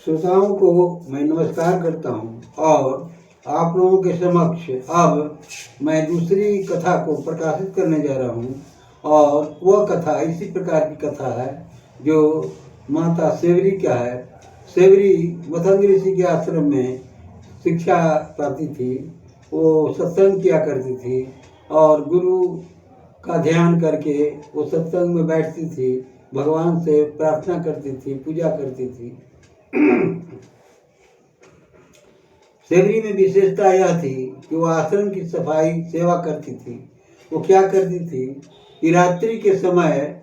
श्रोताओं को मैं नमस्कार करता हूँ और आप लोगों के समक्ष अब मैं दूसरी कथा को प्रकाशित करने जा रहा हूँ। और वह कथा इसी प्रकार की कथा है जो माता सेवरी का है। सेवरी मतंग ऋषि के आश्रम में शिक्षा पाती थी। वो सत्संग किया करती थी और गुरु का ध्यान करके वो सत्संग में बैठती थी, भगवान से प्रार्थना करती थी, पूजा करती थी। सेवरी में विशेषता यह थी कि वो आश्रम की सफाई सेवा करती थी। वो क्या करती थी कि रात्रि के समय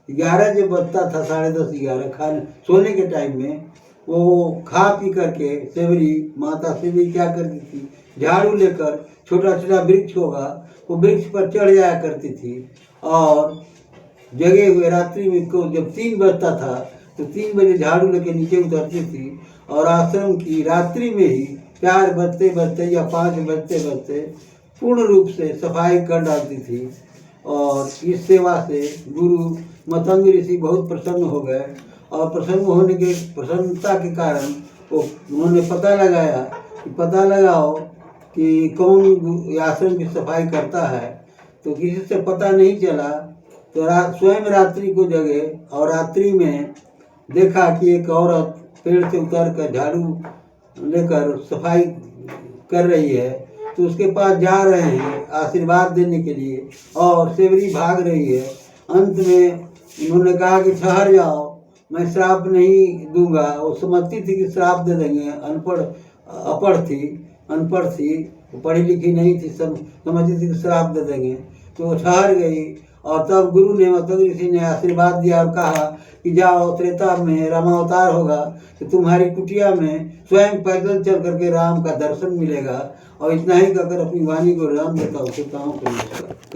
11 जब बजता था, 10:30 11 खाने सोने के टाइम में वो खा पी करके माता सेवरी क्या करती थी, झाड़ू लेकर छोटा छोटा वृक्ष होगा वो वृक्ष पर चढ़ जाया करती थी। और जगे हुए रात्रि में को जब 3 बजता था तो 3 बजे झाड़ू लेके नीचे उतरती थी और आश्रम की रात्रि में ही 4 बजते बजते या 5 बजते बजते पूर्ण रूप से सफाई कर डालती थी। और इस सेवा से गुरु मतंग ऋषि बहुत प्रसन्न हो गए और प्रसन्नता के कारण उन्होंने पता लगाओ कि कौन आश्रम की सफाई करता है। तो किसी से पता नहीं चला तो स्वयं रात्रि को जगे और रात्रि में देखा कि एक औरत पेड़ से उतर कर झाड़ू लेकर सफाई कर रही है। तो उसके पास जा रहे हैं आशीर्वाद देने के लिए और सेवरी भाग रही है। अंत में उन्होंने कहा कि ठहर जाओ, मैं श्राप नहीं दूंगा। वो समझती थी कि श्राप दे देंगे, अनपढ़ थी, पढ़ी लिखी नहीं थी, समझती थी कि श्राप दे देंगे। तो वो ठहर गई और तब गुरु ने मतंग ऋषि ने आशीर्वाद दिया और कहा कि जाओ, त्रेता में रामावतार होगा तो तुम्हारी कुटिया में स्वयं पैदल चल करके राम का दर्शन मिलेगा। और इतना ही कहकर अपनी वाणी को राम देता हूँ।